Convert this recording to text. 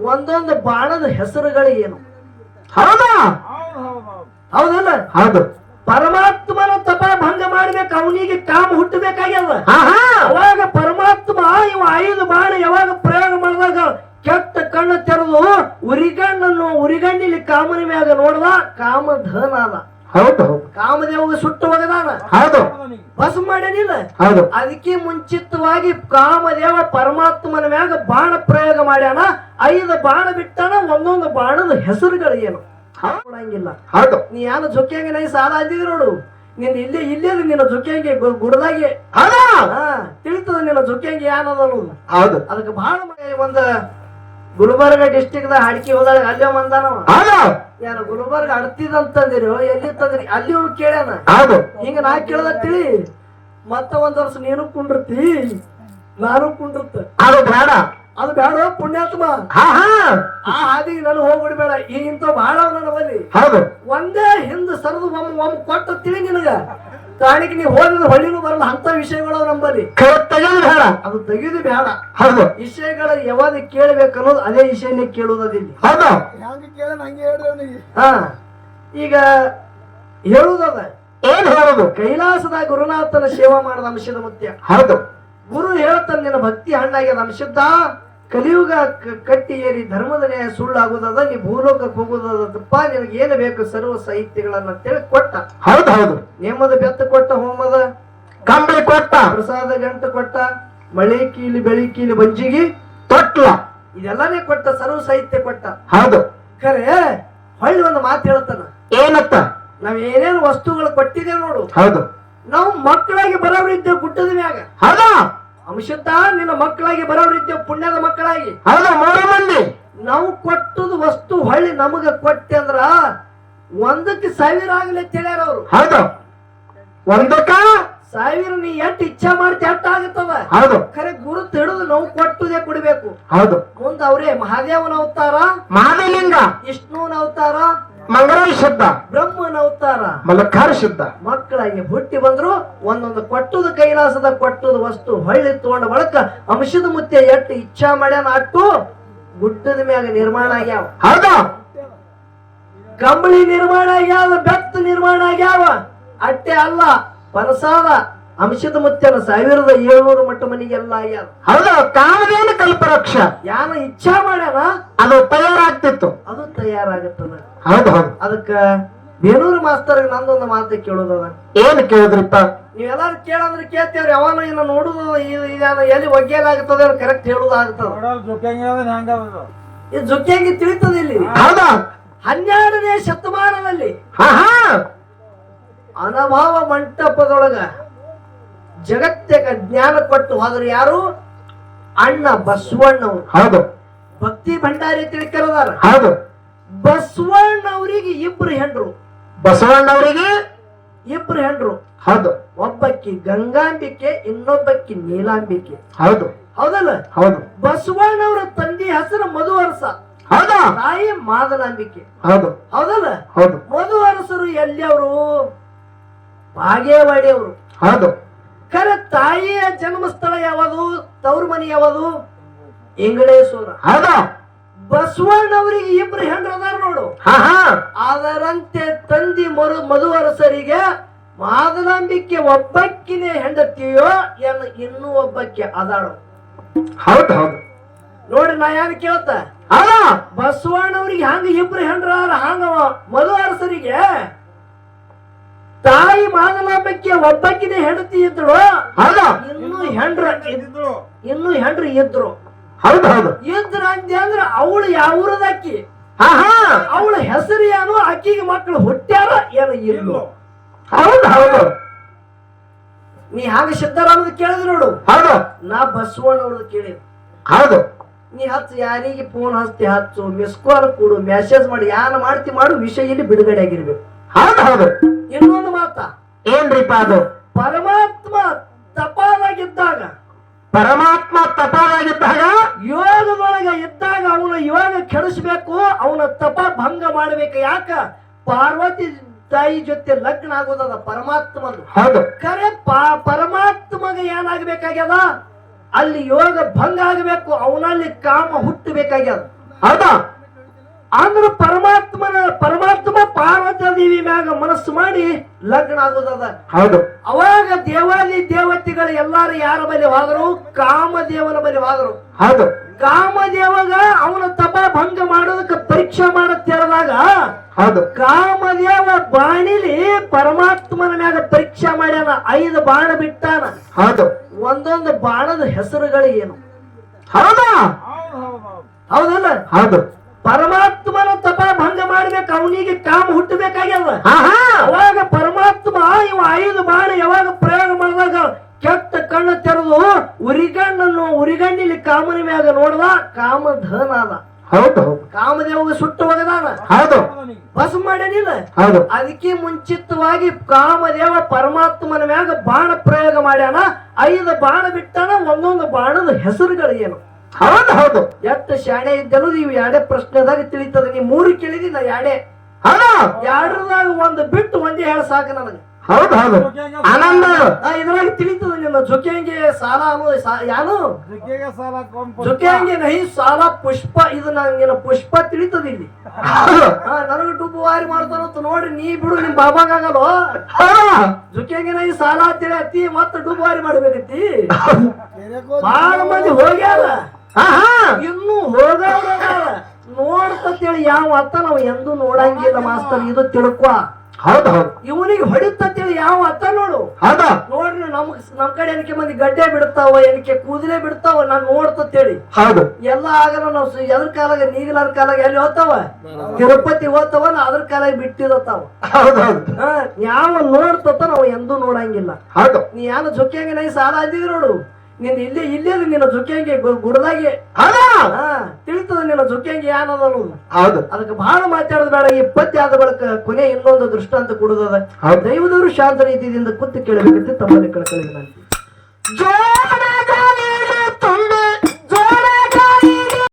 ಒಂದೊಂದು ಬಾಣದ ಹೆಸರುಗಳು ಏನು? ಹೌದಾ? ಹೌದಲ್ಲ? ಹೌದು. ಪರಮಾತ್ಮನ ತಪ ಭಂಗ ಮಾಡ್ಬೇಕು, ಅವನಿಗೆ ಕಾಮ ಹುಟ್ಟಬೇಕಾಗ್ಯದ. ಆಹಾ ಅವಾಗ ಪರಮಾತ್ಮ ಇವ 5 ಬಾಣ ಯಾವಾಗ ಪ್ರಯೋಗ ಮಾಡಿದಾಗ ಕೆಟ್ಟ ಕಣ್ಣು ತೆರೆದು ಉರಿಗಣ್ಣಿಲಿ ಕಾಮನ ಮ್ಯಾಗ ನೋಡ್ದ, ಕಾಮಧನ ಅದ. ಹೌದು. ಕಾಮದೇವಗ ಸುಟ್ಟು ಹೋಗದಾನ. ಹೌದು. ಬಸ್ ಮಾಡ್ಯಾನಿಲ್ಲ. ಹೌದು. ಅದಕ್ಕೆ ಮುಂಚಿತವಾಗಿ ಕಾಮದೇವ ಪರಮಾತ್ಮನ ಮ್ಯಾಗ ಬಾಣ ಪ್ರಯೋಗ ಮಾಡ್ಯಾನ. 5 ಬಾಣ ಬಿಟ್ಟಾನ. ಒಂದೊಂದು ಬಾಣದ ಹೆಸರುಗಳು ಏನು ಕೊಡಂಗಿಲ್ಲ. ಹೌದು. ನೀ ಯಾರು ಜೊಕ್ಕಿಯಂಗೆ ನೈ ಸಾಲ ಅಂದಿದ್ರು ನೋಡು, ನಿನ್ ಇಲ್ಲೇ ನಿನ್ನ ಜೊಕ್ಕಿಯಂಗೆ ಗುಡದಾಗೆ ತಿಳಿತದ ನಿನ್ನ ಜೊಕ್ಕಿಯಂಗೆ ಏನದ ಅನ್ನೋದು. ಹೌದು. ಅದಕ್ಕೆ ಬಹಳ ಒಂದ ಗುಲ್ಬರ್ಗ ಡಿಸ್ಟಿಕ್ ದ ಹಾಡಿಕೆ ಹೋದಾಗ ಅಲ್ಲೇ ಮಂದಾನವ ಯಾರು ಗುಲ್ಬರ್ಗ ಅಡ್ತಿದಂತಂದಿರು, ಎಲ್ಲಿ ತಂದ್ರಿ ಅಲ್ಲಿ ಹೋಗಿ ಕೇಳ್ಯಾನ. ಹಿಂಗ ನಾ ಕೇಳ್ದ ತಿಳಿ, ಮತ್ತ ಒಂದ್ ವರ್ಷ ನೀನು ಕುಂಡಿರ್ತಿ ನಾನು ಕುಂಡಿರ್ತ. ಅದು ಬೇಡ ಪುಣ್ಯಾತ್ಮ. ಆ ಹಾದಿಗೆ ನಾನು ಹೋಗ್ಬಿಡ್ಬೇಡ. ಇಂತ ಬಹಳ ನನ್ನ ಬಲ್ಲಿ ಒಂದೇ ಹಿಂದ್ ಸರದು ಒಮ್ಮ ಕೊಟ್ಟ ತಿಳಿ ನಿನಗ ಕಾಣಿಕೆ ನೀ ಹೋದ್ರೆ ಹೊಳ್ಳಿನೂ ಬರಲ್ಲ. ಅಂತ ವಿಷಯಗಳು ನಂಬಲ್ಲಿ ಅದು ತೆಗೆದು ಬೇಡ. ವಿಷಯಗಳ ಯಾವಾಗ ಕೇಳಬೇಕನ್ನೋದು ಅದೇ ವಿಷಯನೇ ಕೇಳುವುದಿಲ್ಲ. ಈಗ ಹೇಳುವುದದ ಏನ್ ಹೇಳುದು? ಕೈಲಾಸದ ಗುರುನಾಥನ ಸೇವಾ ಮಾಡದ ಅಂಶದ ಮುತ್ಯ. ಹೌದು. ಗುರು ಹೇಳ್ತಾನೆ, ನಿನ್ನ ಭಕ್ತಿ ಹಣ್ಣಾಗ್ಯದ ಅಂಶದ ಕಲಿಯುಗ ಕಟ್ಟಿ ಏರಿ ಧರ್ಮದ ನ್ಯಾಯ ಸುಳ್ಳಾಗುದದ, ನೀ ಭೂಲೋಕಕ್ಕೆ ಹೋಗುದಪ್ಪ, ನಿನಗೆ ಏನು ಬೇಕು ಸರ್ವ ಸಾಹಿತ್ಯಗಳನ್ನ ಅಂತೇಳಿ ಕೊಟ್ಟ. ಹೌದು ಹೌದು. ನೇಮದ ಬೆತ್ತ ಕೊಟ್ಟ, ಹೋಮದ ಕಂಬಳಿ ಕೊಟ್ಟ, ಪ್ರಸಾದ ಗಂಟ ಕೊಟ್ಟ, ಮಳೆ ಕೀಲಿ ಬೆಳಿ ಕೀಲಿ ಬಂಜಿಗಿ ತೊಟ್ಲ, ಇದೆಲ್ಲಾನೇ ಕೊಟ್ಟ, ಸರ್ವ ಸಾಹಿತ್ಯ ಕೊಟ್ಟ. ಹೌದು. ಖರೆ ಹೊಳ್ಳಿ ಒಂದು ಮಾತು ಹೇಳ್ತಾನ. ಏನತ್ತ? ನಾವ್ ಏನೇನು ವಸ್ತುಗಳು ಕೊಟ್ಟಿದ್ದೇವೆ ನೋಡು. ಹೌದು. ನಾವು ಮಕ್ಕಳಾಗಿ ಬರೋರಿದ್ದೇವೆ ಗುಡ್ಡದ ಮ್ಯಾಗ. ಹೌದಾ? ಅಂಶತ ನಿನ್ನ ಮಕ್ಕಳಾಗಿ ಬರೋರಿದ್ದೇವೆ, ಪುಣ್ಯದ ಮಕ್ಕಳಾಗಿ. ಹೌದಾ? 3 ಮಂದಿ ನಾವು ಕೊಟ್ಟದ ವಸ್ತು ಹೊಳ್ಳಿ ನಮಗ ಕೊಟ್ಟೆ ಅಂದ್ರ 1ಕ್ಕೆ 1000 ಆಗ್ಲಿ ತಿಳಿಯಾರ ಅವ್ರು. ಹೌದು. 1ಕ್ಕ 1000 ನೀ ಎಷ್ಟ್ ಇಚ್ಛಾ ಮಾಡ್ತಿ ಎಷ್ಟ್ ಆಗತ್ತದ. ಹೌದು. ಖರೆ ಗುರು ತಿಳಿದು ನಾವು ಕೊಟ್ಟುದೇ ಕೊಡ್ಬೇಕು. ಹೌದು. ಮುಂದ ಅವ್ರೇ ಮಹಾದೇವನ ಅವತಾರ, ಮಹಾದೇವಲಿಂಗ, ವಿಷ್ಣುವನ ಅವತಾರ, ಮಂಗಳಾರ ಶುದ್ಧ, ಬ್ರಹ್ಮನ ಅವತಾರ, ಮಲಕಾರ ಶುದ್ಧ ಮಕ್ಕಳಾಗಿ ಹುಟ್ಟಿ ಬಂದ್ರು. ಒಂದೊಂದು ಕೊಟ್ಟದ ಕೈಲಾಸದ ಕೊಟ್ಟದ ವಸ್ತು ಹೊಳ್ಳಿ ತಗೊಂಡ ಬಳಕ ಅಂಶದ ಮುತ್ತೆ ಎಟ್ಟು ಇಚ್ಛಾ ಮಾಡ್ಯಾನ ಅಟ್ಟು ಗುಡ್ಡದ ಮ್ಯಾಗ ನಿರ್ಮಾಣ ಆಗ್ಯಾವ. ಹೌದಾ? ಕಂಬಳಿ ನಿರ್ಮಾಣ ಆಗ್ಯಾವ, ಬೆತ್ತ ನಿರ್ಮಾಣ ಆಗ್ಯಾವ. ಅಟ್ಟೆ ಅಲ್ಲ, ಪರಸಾದ ಅಂಶದ ಮುತ್ಯನ 1700 ಮಟ್ಟ ಮನಿಗೆಲ್ಲ ಆಗ್ಯಾವ. ಹೌದಾ? ಕಾಮದೇವನ ಕಲ್ಪವೃಕ್ಷ ಯಾನ ಇಚ್ಛಾ ಮಾಡ್ಯಾನ ಅದು ತಯಾರಾಗ್ತಿತ್ತು, ಅದು ತಯಾರಾಗುತ್ತದ. ಹೌದು ಹೌದು. ಅದಕ್ಕ ಬೇಲೂರು ಮಾಸ್ತರ್ ನಂದೊಂದು ಮಾತು ಕೇಳುದದ. ಏನ್ ಕೇಳಿದ್ರಿಪ್ಪ? ನೀವೆಲ್ಲಾರು ಕೇಳಂದ್ರೆ ಕೇಳ್ತೇವ್ರಿ. ಅವನು ಇನ್ನ ನೋಡುದು ಎಲ್ಲಿ ಒಗ್ಗೇಲಾಗುತ್ತದೆ ಕರೆಕ್ಟ್ ಹೇಳುದಾಗುತ್ತದೆ. ಇದು ಜೊಕ್ಕಿಯಾಗಿ ತಿಳಿತದ ಇಲ್ಲಿ. ಹೌದಾ? 12ನೇ ಶತಮಾನದಲ್ಲಿ ಅನುಭವ ಮಂಟಪದೊಳಗ ಜಗತ್ತಿಗ ಜ್ಞಾನ ಕೊಟ್ಟು ಹೋದ್ರು ಯಾರು? ಅಣ್ಣ ಬಸವಣ್ಣವ್ರು. ಹೌದು. ಭಕ್ತಿ ಭಂಡಾರಿ ತಿಳ್ಕರದಾರ. ಹೌದು. ಬಸವಣ್ಣವ್ರಿಗೆ 2 ಹೆಂಡ್ರು. ಬಸವಣ್ಣವರಿಗೆ 2 ಹೆಂಡ್ರು. ಹೌದು. ಒಬ್ಬಕ್ಕಿ ಗಂಗಾಂಬಿಕೆ, ಇನ್ನೊಬ್ಬಕ್ಕಿ ನೀಲಾಂಬಿಕೆ. ಹೌದು. ಹೌದಲ್ಲ? ಹೌದು. ಬಸವಣ್ಣವರ ತಂದೆ ಹೆಸರು ಮಧುವರಸ, ಹೌದಾ? ತಾಯಿ ಮಾದಲಾಂಬಿಕೆ. ಹೌದು. ಹೌದಲ್ಲ? ಹೌದು. ಮಧುವರಸರು ಎಲ್ಲಿ ಅವರು? ಬಾಗೇವಾಡಿ ಅವರು. ಹೌದು. ಖರೆ ತಾಯಿಯ ಜನ್ಮಸ್ಥಳ ಯಾವುದು? ತವ್ರ ಮನಿ ಯಾವುದು? ಇಂಗಳೇಶ್ವರ. ಹೌದಾ? ಬಸವಣ್ಣವರಿಗೆ 2 ಹೆಂಡ್ರು ಅದಾರ ನೋಡು. ಅದರಂತೆ ತಂದಿ ಮಧುವರಸರಿಗೆ ಮಾದಲಾಂಬಿಕೆ ಒಬ್ಬಕ್ಕಿನೇ ಹೆಂಡತಿಯೋ ಏನು ಇನ್ನೂ ಒಬ್ಬಕ್ಕೆ ಅದಾಳು? ಹೌದು ಹೌದು. ನೋಡಿ ನಾ ಯಾರು ಕೇಳ್ತ, ಬಸವಣ್ಣವ್ರಿಗೆ ಹಂಗ 2 ಹೆಂಡ್ರ ಹಂಗ ಮಧುವರಸರಿಗೆ ತಾಯಿ ಮಾದಲಾಂಬಿಕೆ ಒಬ್ಬಕ್ಕಿನೇ ಹೆಂಡತಿ ಇದ್ರು, ಇನ್ನೂ ಹೆಂಡ್ರು ಇದ್ರು. ಹೌದು ಹೌದು. ಇದ್ರ ಅಂದ್ರ ಅವಳು ಯಾವೂರದಕ್ಕಿ? ಅವಳ ಹೆಸರು ಏನು? ಅಕ್ಕಿಗೆ ಮಕ್ಕಳು ಹುಟ್ಟ್ಯಾರ ಏನು ಇಲ್ಲೋ? ಹೌದು ಹೌದು. ನೀ ಹಾಗ ಸಿದ್ದರಾಮದ ಕೇಳಿದ್ರು ನೋಡು. ಹೌದು. ನಾ ಬಸವಣ್ಣವ್ರದ್ದು ಕೇಳಿದ್. ಹೌದು. ನೀ ಹಚ್ಚು, ಯಾರಿಗೆ ಫೋನ್ ಹಚ್ಚಿ ಹಚ್ಚು, ಮಿಸ್ ಕಾಲ್ ಕೊಡು, ಮೆಸೇಜ್ ಮಾಡಿ, ಯಾನ ಮಾಡ್ತಿ ಮಾಡು, ವಿಷಯ ಇಲ್ಲಿ ಬಿಡುಗಡೆ ಆಗಿರ್ಬೇಕು. ಹೌದು ಹೌದು. ಇನ್ನೊಂದು ಮಾತ ಏನ್ರಿಪ್ಪ ಅದು? ಪರಮಾತ್ಮ ತಪಾಲಾಗಿದ್ದಾಗ, ಪರಮಾತ್ಮ ತಪಾಲಾಗಿದ್ದಾಗ, ಯೋಗದೊಳಗ ಇದ್ದಾಗ ಅವನ ಯೋಗ ಕೆಡಿಸ್ಬೇಕು, ಅವನ ತಪ ಭಂಗ ಮಾಡ್ಬೇಕು. ಯಾಕ? ಪಾರ್ವತಿ ತಾಯಿ ಜೊತೆ ಲಗ್ನ ಆಗೋದದ ಪರಮಾತ್ಮದು. ಹೌದು. ಖರೆ ಪರಮಾತ್ಮಗ ಏನಾಗಬೇಕಾಗ್ಯದ? ಅಲ್ಲಿ ಯೋಗ ಭಂಗ ಆಗಬೇಕು, ಅವನಲ್ಲಿ ಕಾಮ ಹುಟ್ಟಬೇಕಾಗ್ಯದ. ಹೌದಾ ಅಂದ್ರ ಪರಮಾತ್ಮ ಪಾರ್ವತಿ ದೇವಿ ಮ್ಯಾಗ ಮನಸ್ಸು ಮಾಡಿ ಲಗ್ನ ಆಗುದದ. ಹೌದು ಅವಾಗ ದೇವಾದಿ ದೇವತೆಗಳು ಎಲ್ಲಾರು ಯಾರ ಬಳಿ ಹೋದ್ರು? ಕಾಮದೇವನ ಬಳಿ ಹೋದ್ರು. ಹೌದು ಕಾಮದೇವಗ ಅವನ ತಪ ಭಂಗ ಮಾಡೋದಕ್ಕೆ ಪರೀಕ್ಷೆ ಮಾಡತ್ತಿರದಾಗ ಹೌದು ಕಾಮದೇವ ಬಾಣಿಲಿ ಪರಮಾತ್ಮನ ಮ್ಯಾಗ ಪರೀಕ್ಷೆ ಮಾಡ್ಯಾನ. 5 ಬಾಣ ಬಿಟ್ಟಾನ. ಹೌದು ಒಂದೊಂದು ಬಾಣದ ಹೆಸರುಗಳು ಏನು? ಹೌದಾ ಹೌದಲ್ಲ? ಹೌದು ಪರಮಾತ್ಮನ ತಪ ಭಂಗ ಮಾಡ್ಬೇಕು, ಅವನಿಗೆ ಕಾಮ ಹುಟ್ಟಬೇಕಾಗ್ಯದ. ಹಾ ಹಾ ಅವಾಗ ಪರಮಾತ್ಮ ಇವ 5 ಬಾಣ ಯಾವಾಗ ಪ್ರಯೋಗ ಮಾಡಿದಾಗ ಕೆಟ್ಟ ಕಣ್ಣು ತೆರೆದು ಉರಿಗಣ್ಣಿಲಿ ಕಾಮನ ಮ್ಯಾಗ ನೋಡ್ದ, ಕಾಮಧನ ಅದ. ಹೌದು ಹೌದು ಕಾಮದೇವಗ ಸುಟ್ಟು ಹೋಗದಾನ, ಹೌದು ಬಸ್ ಮಾಡ್ಯಾನಿಲ್ಲ. ಹೌದು ಅದಕ್ಕೆ ಮುಂಚಿತವಾಗಿ ಕಾಮದೇವ ಪರಮಾತ್ಮನ ಮ್ಯಾಗ ಬಾಣ ಪ್ರಯೋಗ ಮಾಡ್ಯಾನ. 5 ಬಾಣ ಬಿಟ್ಟಾನ. ಒಂದೊಂದು ಬಾಣದ ಹೆಸರುಗಳು ಏನು? ಹೌದು ಹೌದು ಎಷ್ಟು ಶಾಣೆ ಇದ್ದನು ನೀವು ಎರಡೇ ಪ್ರಶ್ನೆದಾಗ ತಿಳಿತದ. ನೀ 3 ಕೇಳಿದಿ, ನಾ ಎರಡೇ. ಹೌದು ಎರಡರದಾಗ ಒಂದು ಬಿಟ್ಟು ಒಂದೇ ಹೇಳ ಸಾಕು ನನಗೆ. ಹೌದು ಹೌದು ಆನಂದ ಇದ್ರಾಗ ತಿಳಿತದ ನಿನ್ನ ಜೊಕೆಂಗೆ ಸಾಲ ಅನ್ನೋದು ಯಾನು ಜೊಕೆಂಗೆ ನಹಿ ಸಾಲ ಪುಷ್ಪ. ಇದು ನಂಗಿನ ಪುಷ್ಪ ತಿಳಿತದ ಇಲ್ಲಿ. ನನಗೆ ಡುಬ್ಬುವಾರಿ ಮಾಡ್ತಾನಂತ ನೋಡ್ರಿ, ನೀ ಬಿಡು, ನಿಮ್ ಬಾಬಾಗಲ್ಲೋ. ಜೊಕೆಂಗೆ ನಹಿ ಸಾಲ ಅಂತೇಳಿ ಅತ್ತಿ ಮತ್ತೆ ಡುಬ್ಬುವಾರಿ ಮಾಡ್ಬೇಕತ್ತಿ. ಬಹಳ ಮಂದಿ ಹೋಗ್ಯಾರ, ಇನ್ನು ಹೋಗವ್ರ ನೋಡ್ತೇಳಿ ಯಾವ ಅತ್ತ ನಾವು ಎಂದೂ ನೋಡಂಗಿಲ್ಲ ಮಾಸ್ತರ್. ಇದು ತಿಳ್ಕೊ. ಹೌದು ಹೌದು ಇವನಿಗೆ ಹೊಡಿತಂತೇಳಿ ಯಾವ ಅತ್ತ ನೋಡು. ಹೌದಾ ನೋಡ್ರಿ ನಮ್ ಕಡೆ ಏನಕ್ಕೆ ಮಂದಿ ಗಡ್ಡೆ ಬಿಡ್ತಾವ, ಏನಕ್ಕೆ ಕೂದಲೇ ಬಿಡ್ತಾವ, ನಾನ್ ನೋಡ್ತೇಳಿ. ಹೌದು ಎಲ್ಲ ಆಗಲ್ಲ. ನಾವು ಎದ್ರ ಕಾಲಾಗ ನೀಗಿಲಾರ ಕಾಲಾಗ ಎಲ್ಲಿ ಹೋಗ್ತಾವ? ತಿರುಪತಿ ಹೋಗ್ತಾವ, ಅದ್ರ ಕಾಲಾಗ ಬಿಟ್ಟಿದತ್ತಾವ. ಹೌದು ಹೌದು ಯಾವ ನೋಡ್ತತ್ತ ನಾವು ಎಂದೂ ನೋಡಂಗಿಲ್ಲ. ಹೌದು ನೀ ಯಾನು ಜೊಕ್ಕಿಯಂಗೆ ನೈ ಸಾಲ ಅಂದಿದ್ರಿ ನೋಡು, ನಿನ್ ಇಲ್ಲೇ ನಿನ್ನ ಜೊಕ್ಕಿಯಂಗೆ ಗುಡದಾಗೆ ತಿಳಿತದ ನಿನ್ನ ಜೊಕ್ಕಿಯಂಗೆ ಏನದ ಅನ್ನೋದು. ಹೌದು ಅದಕ್ಕೆ ಬಹಳ ಮಾತಾಡೋದು ಬೇಡ. ಈ ಪದ್ಯ ಆದ ಬಳಿಕ ಕೊನೆ ಇನ್ನೊಂದು ದೃಷ್ಟಾಂತ ಕೊಡುದದ. ದೈವದವರು ಶಾಂತ ರೀತಿಯಿಂದ ಕೂತು ಕೇಳಬೇಕಂತ ತಮ್ಮಲ್ಲಿ ಕಳ್ಕೊಳ್ಳಿ.